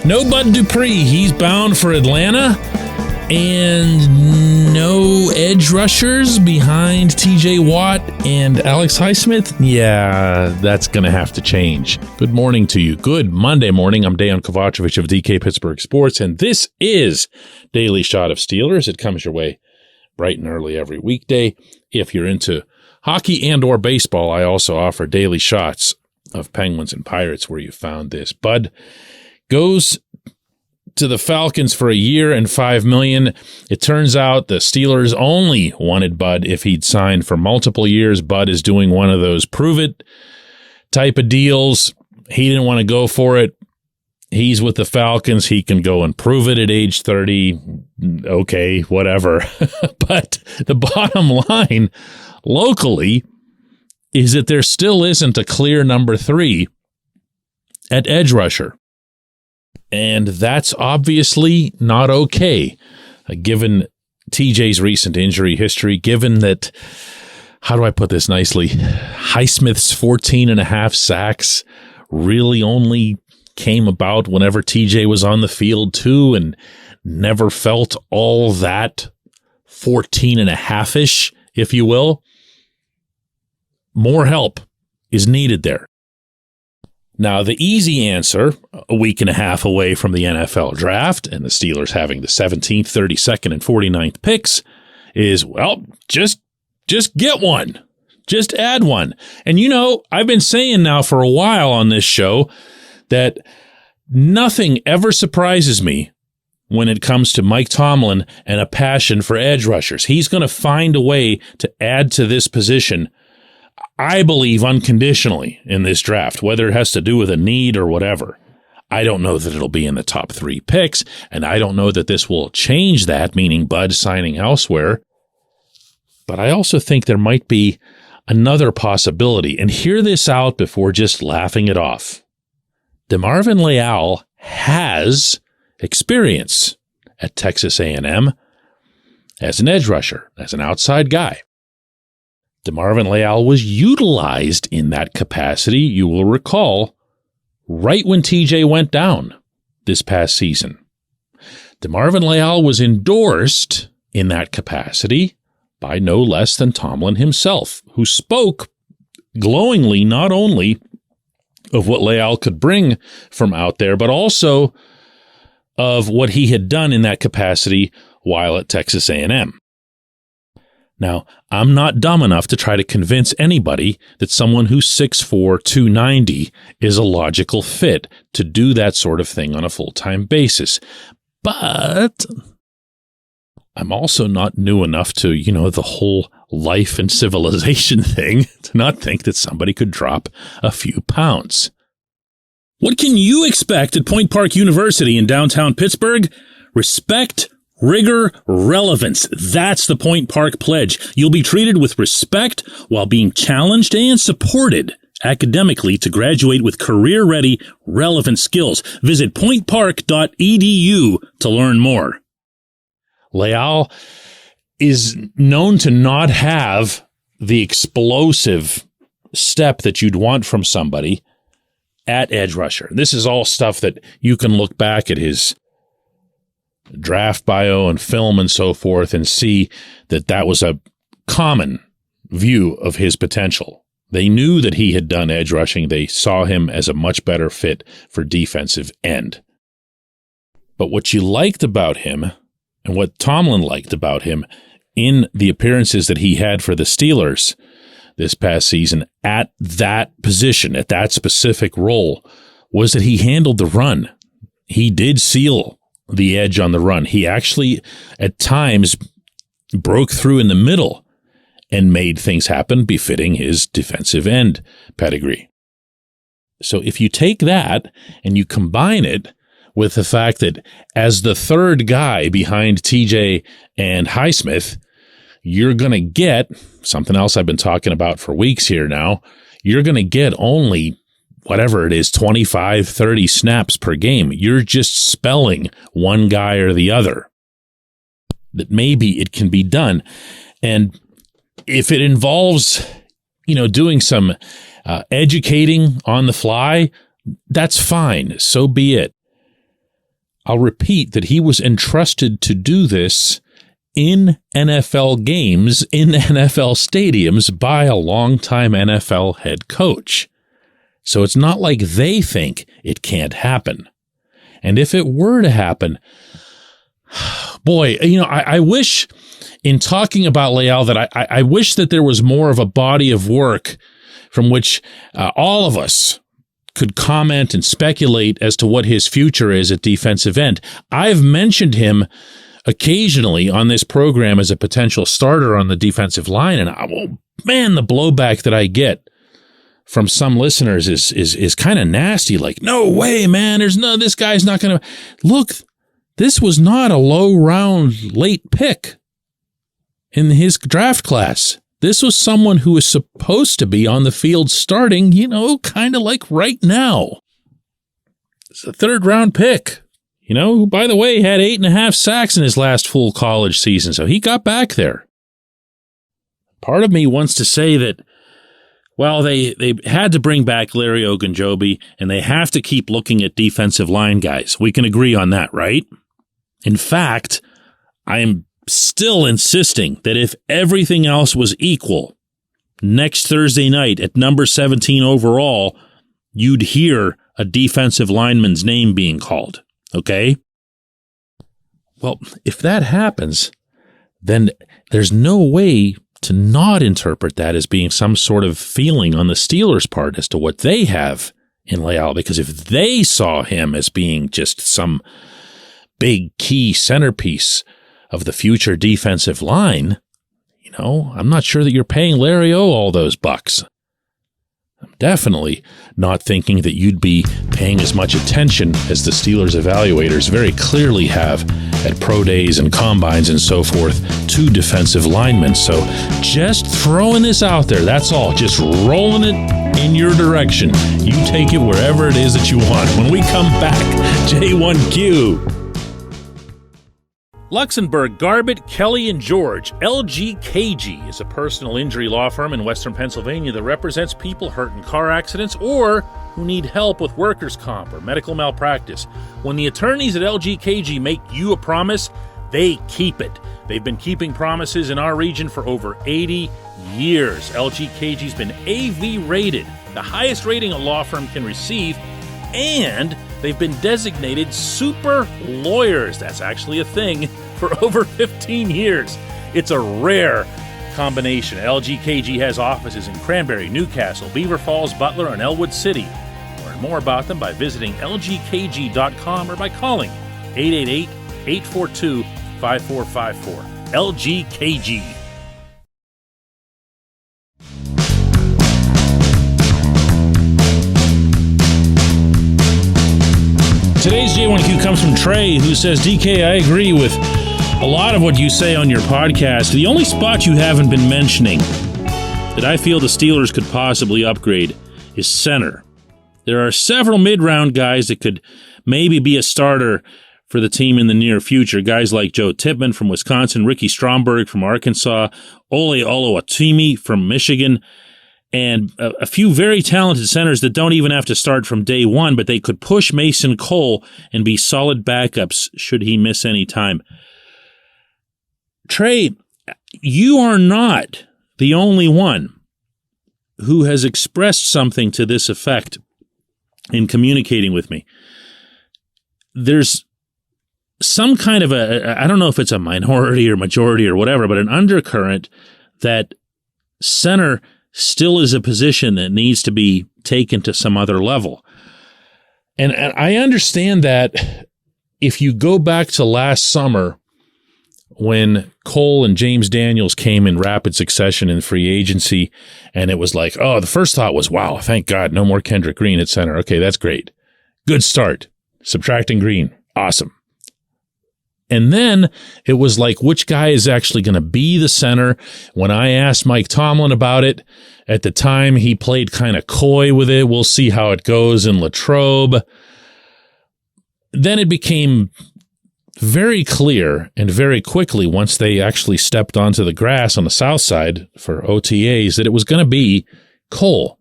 No Bud Dupree. He's bound for Atlanta. And no edge rushers behind TJ Watt and Alex Highsmith. Yeah, that's going to have to change. Good morning to you. Good Monday morning. I'm Dejan Kovacevic of DK Pittsburgh Sports, and this is Daily Shot of Steelers. It comes your way bright and early every weekday. If you're into hockey and or baseball, I also offer daily shots of Penguins and Pirates where you found this. Bud goes to the Falcons for $1 year and $5 million. It turns out the Steelers only wanted Bud if he'd signed for multiple years. Bud is doing one of those prove it type of deals. He didn't want to go for it. He's with the Falcons. He can go and prove it at age 30. Okay, whatever. But the bottom line locally is that there still isn't a clear number 3 at edge rusher. And that's obviously not okay, given TJ's recent injury history, given that, how do I put this nicely, Highsmith's 14.5 sacks really only came about whenever TJ was on the field too, and never felt all that 14.5-ish, if you will. More help is needed there. Now, the easy answer, a week and a half away from the NFL draft and the Steelers having the 17th, 32nd, and 49th picks is, well, just get one. Just add one. And, you know, I've been saying now for a while on this show that nothing ever surprises me when it comes to Mike Tomlin and a passion for edge rushers. He's going to find a way to add to this position, I believe, unconditionally in this draft, whether it has to do with a need or whatever. I don't know that it'll be in the top 3 picks, and I don't know that this will change that, meaning Bud signing elsewhere. But I also think there might be another possibility, and hear this out before just laughing it off. DeMarvin Leal has experience at Texas A&M as an edge rusher, as an outside guy. DeMarvin Leal was utilized in that capacity, you will recall, right when TJ went down this past season. DeMarvin Leal was endorsed in that capacity by no less than Tomlin himself, who spoke glowingly not only of what Leal could bring from out there, but also of what he had done in that capacity while at Texas A&M. Now, I'm not dumb enough to try to convince anybody that someone who's 6'4", 290 is a logical fit to do that sort of thing on a full-time basis. But I'm also not new enough to, the whole life and civilization thing to not think that somebody could drop a few pounds. What can you expect at Point Park University in downtown Pittsburgh? Respect, rigor, relevance. That's the Point Park pledge. You'll be treated with respect while being challenged and supported academically to graduate with career-ready, relevant skills. Visit pointpark.edu to learn more. Leal is known to not have the explosive step that you'd want from somebody at edge rusher. This is all stuff that you can look back at his draft bio and film and so forth and see that was a common view of his potential. They knew that he had done edge rushing. They saw him as a much better fit for defensive end. But what you liked about him and what Tomlin liked about him in the appearances that he had for the Steelers this past season at that position, at that specific role, was that he handled the run. He did seal the edge on the run. He actually, at times, broke through in the middle and made things happen befitting his defensive end pedigree. So if you take that and you combine it with the fact that as the third guy behind TJ and Highsmith, you're going to get something else I've been talking about for weeks here now. You're going to get only whatever it is, 25, 30 snaps per game. You're just spelling one guy or the other. That maybe it can be done. And if it involves, doing some educating on the fly, that's fine. So be it. I'll repeat that he was entrusted to do this in NFL games, in NFL stadiums by a longtime NFL head coach. So it's not like they think it can't happen. And if it were to happen, boy, I wish in talking about Leal that I wish that there was more of a body of work from which all of us could comment and speculate as to what his future is at defensive end. I've mentioned him occasionally on this program as a potential starter on the defensive line, and the blowback that I get from some listeners is kind of nasty. Like, no way, man. This guy's not going to look. This was not a low round late pick in his draft class. This was someone who was supposed to be on the field starting, kind of like right now. It's a 3rd round pick, who, by the way, had 8.5 sacks in his last full college season. So he got back there. Part of me wants to say that, well, they had to bring back Larry Ogunjobi, and they have to keep looking at defensive line guys. We can agree on that, right? In fact, I am still insisting that if everything else was equal, next Thursday night at number 17 overall, you'd hear a defensive lineman's name being called, okay? Well, if that happens, then there's no way to not interpret that as being some sort of feeling on the Steelers' part as to what they have in Leal, because if they saw him as being just some big key centerpiece of the future defensive line, I'm not sure that you're paying Larry O all those bucks. I'm definitely not thinking that you'd be paying as much attention as the Steelers evaluators very clearly have at pro days and combines and so forth to defensive linemen. So just throwing this out there, that's all. Just rolling it in your direction. You take it wherever it is that you want. When we come back, J1Q. Luxembourg, Garbett, Kelly, and George, LGKG is a personal injury law firm in Western Pennsylvania that represents people hurt in car accidents or who need help with workers' comp or medical malpractice. When the attorneys at LGKG make you a promise, they keep it. They've been keeping promises in our region for over 80 years. LGKG's been AV rated, the highest rating a law firm can receive, and they've been designated super lawyers. That's actually a thing for over 15 years. It's a rare combination. LGKG has offices in Cranberry, Newcastle, Beaver Falls, Butler, and Elwood City. Learn more about them by visiting lgkg.com or by calling 888-842-5454. LGKG. Today's J1Q comes from Trey, who says, DK, I agree with a lot of what you say on your podcast. The only spot you haven't been mentioning that I feel the Steelers could possibly upgrade is center. There are several mid-round guys that could maybe be a starter for the team in the near future. Guys like Joe Tippmann from Wisconsin, Ricky Stromberg from Arkansas, Ole Oluwatimi from Michigan, and a few very talented centers that don't even have to start from day one, but they could push Mason Cole and be solid backups should he miss any time. Trey, you are not the only one who has expressed something to this effect in communicating with me. There's some kind of I don't know if it's a minority or majority or whatever, but an undercurrent that center still is a position that needs to be taken to some other level. And I understand that if you go back to last summer when Cole and James Daniels came in rapid succession in free agency, and it was like, oh, the first thought was, wow, thank God, no more Kendrick Green at center. Okay, that's great. Good start. Subtracting Green. Awesome. And then it was like, which guy is actually going to be the center? When I asked Mike Tomlin about it, at the time he played kind of coy with it. We'll see how it goes in Latrobe. Then it became very clear and very quickly once they actually stepped onto the grass on the south side for OTAs that it was going to be Cole.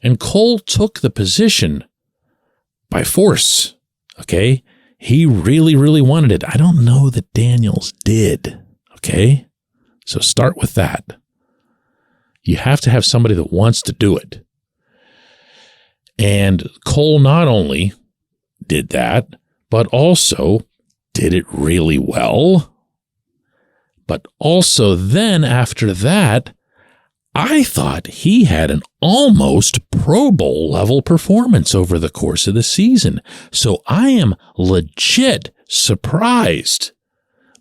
And Cole took the position by force, okay? He really, really wanted it. I don't know that Daniels did. Okay? So start with that. You have to have somebody that wants to do it. And Cole not only did that, but also did it really well. But also then after that, I thought he had an almost Pro Bowl level performance over the course of the season. So I am legit surprised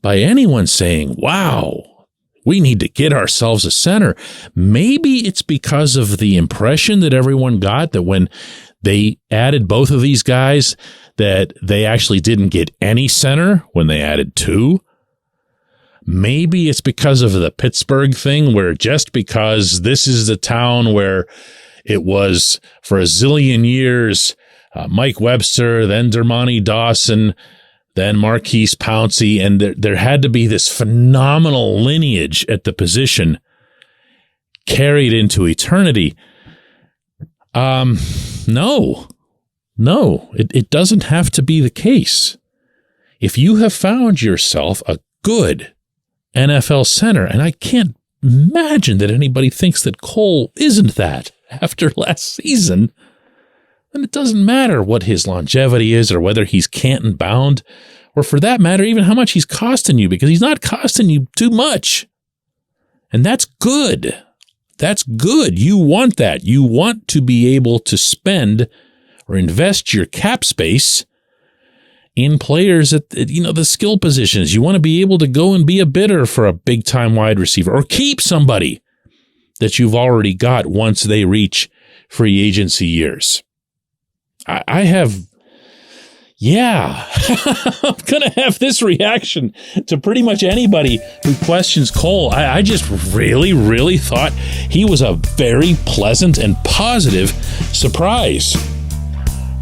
by anyone saying, wow, we need to get ourselves a center. Maybe it's because of the impression that everyone got that when they added both of these guys, that they actually didn't get any center when they added two. Maybe it's because of the Pittsburgh thing, where just because this is the town where it was for a zillion years, Mike Webster, then Dermontti Dawson, then Marquise Pouncey, and there had to be this phenomenal lineage at the position carried into eternity. No, it doesn't have to be the case. If you have found yourself a good NFL center, and I can't imagine that anybody thinks that Cole isn't that after last season, then it doesn't matter what his longevity is or whether he's Canton bound, or for that matter, even how much he's costing you, because he's not costing you too much. And that's good. That's good. You want that. You want to be able to spend or invest your cap space in players at the skill positions. You want to be able to go and be a bidder for a big time wide receiver, or keep somebody that you've already got once they reach free agency years. I have, I'm going to have this reaction to pretty much anybody who questions Cole. I just really, really thought he was a very pleasant and positive surprise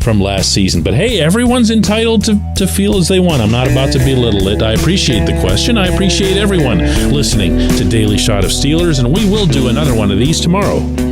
from last season. But hey, everyone's entitled to feel as they want. I'm not about to belittle it. I appreciate the question. I appreciate everyone listening to Daily Shot of Steelers, and we will do another one of these tomorrow.